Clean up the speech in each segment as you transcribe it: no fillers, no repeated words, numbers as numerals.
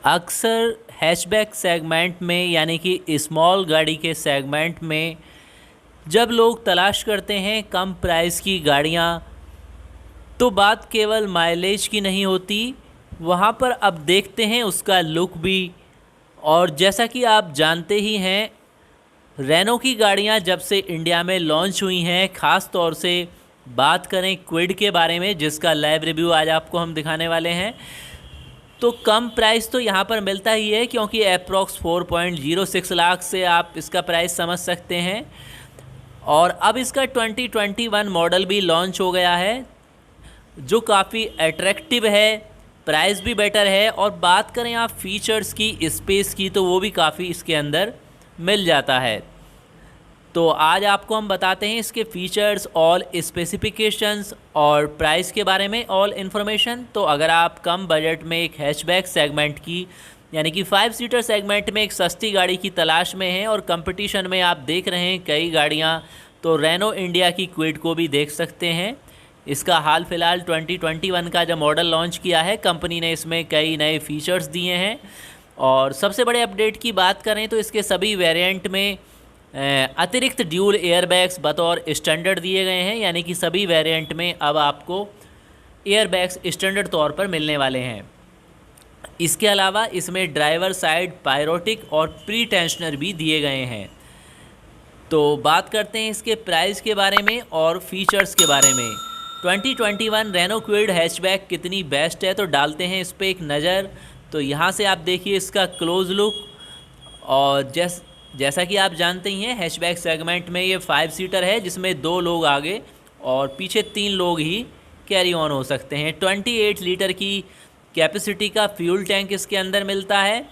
अक्सर hatchback segment में यानी कि स्मॉल गाड़ी के सेगमेंट में जब लोग तलाश करते हैं कम प्राइस की गाड़ियाँ, तो बात केवल माइलेज की नहीं होती, वहाँ पर अब देखते हैं उसका लुक भी। और जैसा कि आप जानते ही हैं, रेनो की गाड़ियाँ जब से इंडिया में लॉन्च हुई हैं, ख़ास तौर से बात करें क्विड के बारे में, जिसका लाइव रिव्यू आज आपको हम दिखाने वाले हैं, तो कम प्राइस तो यहाँ पर मिलता ही है, क्योंकि अप्रॉक्स 4.06 लाख से आप इसका प्राइस समझ सकते हैं। और अब इसका 2021 मॉडल भी लॉन्च हो गया है, जो काफ़ी अट्रैक्टिव है, प्राइस भी बेटर है। और बात करें आप फीचर्स की, स्पेस की, तो वो भी काफ़ी इसके अंदर मिल जाता है। तो आज आपको हम बताते हैं इसके फीचर्स, ऑल स्पेसिफिकेशंस और प्राइस के बारे में ऑल इन्फॉर्मेशन। तो अगर आप कम बजट में एक हैचबैक सेगमेंट की यानी कि 5 सीटर सेगमेंट में एक सस्ती गाड़ी की तलाश में हैं और कंपटीशन में आप देख रहे हैं कई गाड़ियां, तो रेनो इंडिया की क्विड को भी देख सकते हैं। इसका हाल फिलहाल 2021 का जब मॉडल लॉन्च किया है, कंपनी ने इसमें कई नए फीचर्स दिए हैं। और सबसे बड़े अपडेट की बात करें तो इसके सभी वेरिएंट में अतिरिक्त ड्यूल एयरबैग्स बतौर स्टैंडर्ड दिए गए हैं, यानी कि सभी वेरिएंट में अब आपको एयरबैग्स स्टैंडर्ड तौर पर मिलने वाले हैं। इसके अलावा इसमें ड्राइवर साइड पायरोटिक और प्री टेंशनर भी दिए गए हैं। तो बात करते हैं इसके प्राइस के बारे में और फीचर्स के बारे में। 2021 रेनो क्विड हैचबैक कितनी बेस्ट है, तो डालते हैं इस पर एक नज़र। तो यहाँ से आप देखिए इसका क्लोज लुक। और जैसा कि आप जानते ही हैं, हैचबैक सेगमेंट में ये 5 सीटर है, जिसमें 2 लोग आगे और पीछे 3 लोग ही कैरी ऑन हो सकते हैं। 28 लीटर की कैपेसिटी का फ्यूल टैंक इसके अंदर मिलता है।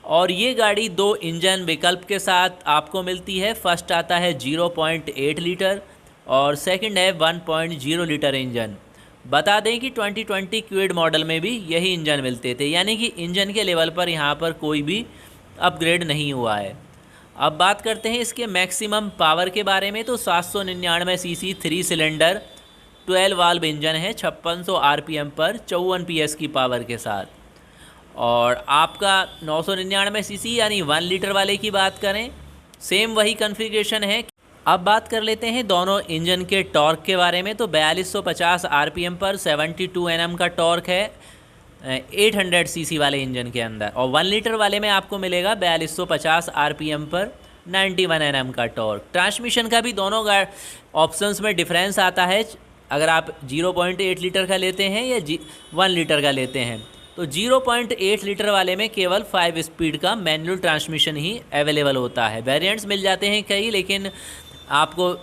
और ये गाड़ी 2 इंजन विकल्प के साथ आपको मिलती है। फर्स्ट आता है 0.8 लीटर और सेकंड है 1.0 लीटर इंजन। बता दें कि 2020 क्विड मॉडल में भी यही इंजन मिलते थे, यानी कि इंजन के लेवल पर यहाँ पर कोई भी अपग्रेड नहीं हुआ है। अब बात करते हैं इसके मैक्सिमम पावर के बारे में। तो 799 सीसी 3 सिलेंडर 12 वाल्व इंजन है, 5600 आरपीएम पर 54 पीएस की पावर के साथ। और आपका 999 सीसी यानी 1 लीटर वाले की बात करें, सेम वही कॉन्फ़िगरेशन है। अब बात कर लेते हैं दोनों इंजन के टॉर्क के बारे में। तो 4250 आरपीएम पर 72 एनएम का टॉर्क है 800 सीसी वाले इंजन के अंदर। और 1 लीटर वाले में आपको मिलेगा 4250 आरपीएम पर 91 एनएम का टॉर्क। ट्रांसमिशन का भी दोनों ऑप्शंस में डिफरेंस आता है, अगर आप 0.8 लीटर का लेते हैं या 1 लीटर का लेते हैं। तो 0.8 लीटर वाले में केवल 5 स्पीड का मैनुअल ट्रांसमिशन ही अवेलेबल होता है। वेरिएंट्स मिल जाते हैं कई, लेकिन आपको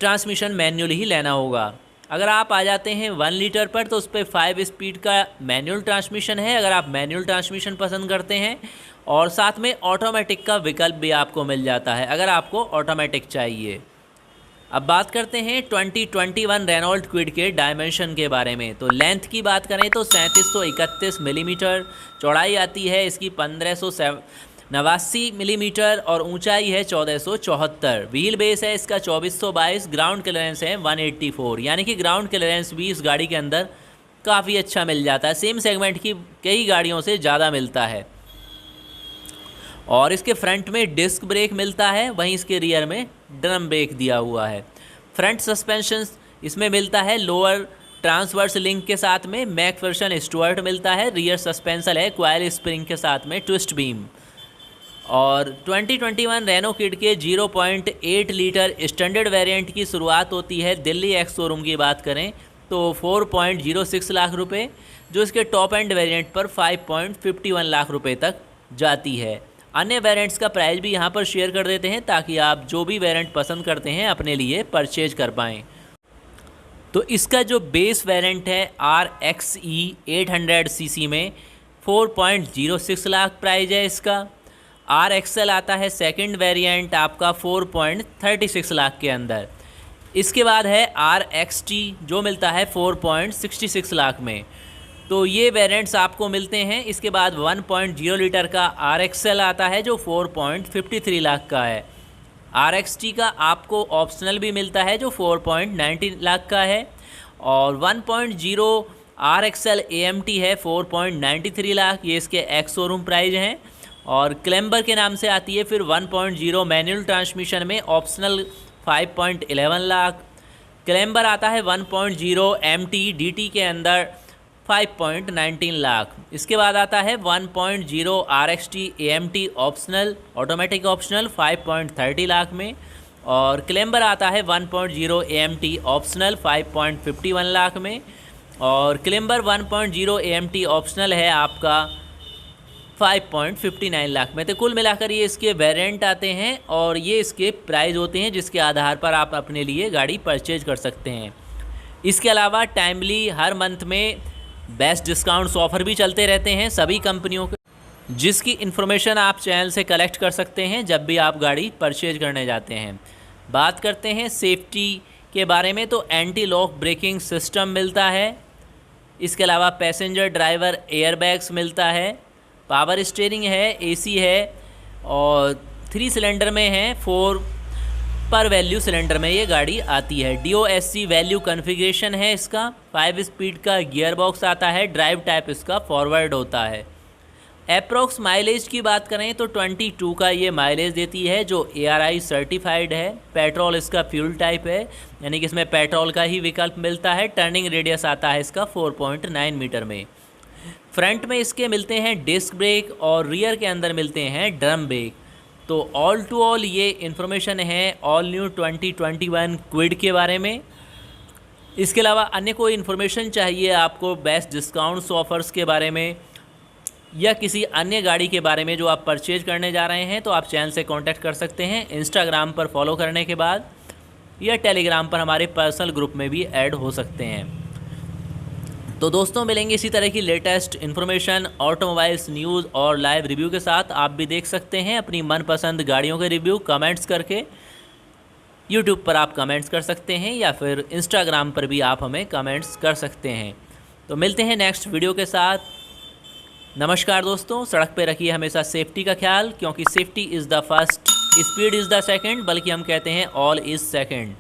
ट्रांसमिशन मैनुअल ही लेना होगा। अगर आप आ जाते हैं 1 लीटर पर, तो उस पर 5 स्पीड का मैनुअल ट्रांसमिशन है, अगर आप मैनुअल ट्रांसमिशन पसंद करते हैं। और साथ में ऑटोमेटिक का विकल्प भी आपको मिल जाता है, अगर आपको ऑटोमेटिक चाहिए। अब बात करते हैं 2021 रेनॉल्ट क्विड के डायमेंशन के बारे में। तो लेंथ की बात करें तो 3731 मिलीमीटर चौड़ाई आती है इसकी, 1589 मिलीमीटर और ऊंचाई है 1474। व्हील बेस है इसका 2422, ग्राउंड क्लियरेंस है 184, यानी कि ग्राउंड क्लियरेंस भी इस गाड़ी के अंदर काफ़ी अच्छा मिल जाता है, सेम सेगमेंट की कई गाड़ियों से ज़्यादा मिलता है। और इसके फ्रंट में डिस्क ब्रेक मिलता है, वहीं इसके रियर में ड्रम ब्रेक दिया हुआ है। फ्रंट सस्पेंशन इसमें मिलता है लोअर ट्रांसवर्स लिंक के साथ में, मैकफिशन स्टुअर्ट मिलता है। रियर सस्पेंशन है क्वाइल स्प्रिंग के साथ में ट्विस्ट बीम। और 2021 रेनो क्विड के 0.8 लीटर स्टैंडर्ड वेरिएंट की शुरुआत होती है, दिल्ली एक्स शोरूम की बात करें तो 4.06 लाख रुपए, जो इसके टॉप एंड वेरिएंट पर 5.51 लाख रुपए तक जाती है। अन्य वेरिएंट्स का प्राइस भी यहाँ पर शेयर कर देते हैं, ताकि आप जो भी वेरिएंट पसंद करते हैं अपने लिए परचेज कर पाएँ। तो इसका जो बेस वेरिएंट है RXE 800 सीसी में 4.06 लाख प्राइस है इसका। RXL आता है सेकंड वेरिएंट आपका 4.36 लाख के अंदर। इसके बाद है RXT जो मिलता है 4.66 लाख में। तो ये वेरिएंट्स आपको मिलते हैं। इसके बाद 1.0 लीटर का RXL आता है जो 4.53 लाख का है। RXT का आपको ऑप्शनल भी मिलता है जो 4.19 लाख का है। और 1.0 RXL AMT है 4.93 लाख, ये इसके एक्स शोरूम प्राइस हैं। और क्लेम्बर के नाम से आती है फिर 1.0 मैनुअल ट्रांसमिशन में, ऑप्शनल 5.11 लाख। क्लेम्बर आता है 1.0 MT DT के अंदर 5.19 लाख। इसके बाद आता है 1.0 RXT AMT optional, automatic optional 5.30 lakh में। और क्लेम्बर आता है 1.0 AMT ऑप्शनल 5.51 लाख में। और क्लेम्बर 1.0 AMT ऑप्शनल है आपका 5.59 लाख में। तो कुल मिलाकर ये इसके वेरिएंट आते हैं और ये इसके प्राइस होते हैं जिसके आधार पर आप अपने लिए गाड़ी परचेज कर सकते हैं। इसके अलावा टाइमली हर मंथ में बेस्ट डिस्काउंट्स ऑफ़र भी चलते रहते हैं सभी कंपनियों के, जिसकी इन्फॉर्मेशन आप चैनल से कलेक्ट कर सकते हैं जब भी आप गाड़ी परचेज करने जाते हैं। बात करते हैं सेफ्टी के बारे में, तो एंटी लॉक ब्रेकिंग सिस्टम मिलता है। इसके अलावा पैसेंजर ड्राइवर एयरबैग्स मिलता है, पावर स्टीयरिंग है, AC है और 3 सिलेंडर में है, 4 पर वैल्यू सिलेंडर में ये गाड़ी आती है। DOSC वैल्यू कॉन्फ़िगरेशन है इसका, 5 स्पीड का गियर बॉक्स आता है, ड्राइव टाइप इसका फॉरवर्ड होता है। अप्रॉक्स माइलेज की बात करें तो 22 का ये माइलेज देती है जो ARI सर्टिफाइड है। पेट्रोल इसका फ्यूल टाइप है, यानी कि इसमें पेट्रोल का ही विकल्प मिलता है। टर्निंग रेडियस आता है इसका 4.9 मीटर में। फ्रंट में इसके मिलते हैं डिस्क ब्रेक और रियर के अंदर मिलते हैं ड्रम ब्रेक। तो ऑल टू ऑल ये इन्फॉर्मेशन है ऑल न्यू 2021 क्विड के बारे में। इसके अलावा अन्य कोई इन्फॉर्मेशन चाहिए आपको बेस्ट डिस्काउंट्स ऑफर्स के बारे में या किसी अन्य गाड़ी के बारे में जो आप परचेज करने जा रहे हैं, तो आप चैनल से कांटेक्ट कर सकते हैं इंस्टाग्राम पर फॉलो करने के बाद, या टेलीग्राम पर हमारे पर्सनल ग्रुप में भी ऐड हो सकते हैं। तो दोस्तों मिलेंगे इसी तरह की लेटेस्ट इन्फॉर्मेशन, ऑटोमोबाइल्स न्यूज़ और लाइव रिव्यू के साथ। आप भी देख सकते हैं अपनी मनपसंद गाड़ियों के रिव्यू कमेंट्स करके। यूट्यूब पर आप कमेंट्स कर सकते हैं या फिर इंस्टाग्राम पर भी आप हमें कमेंट्स कर सकते हैं। तो मिलते हैं नेक्स्ट वीडियो के साथ। नमस्कार दोस्तों, सड़क पे रखिए हमेशा सेफ्टी का ख्याल, क्योंकि safety is the first, speed is the second, बल्कि हम कहते हैं ऑल इज़ सेकंड।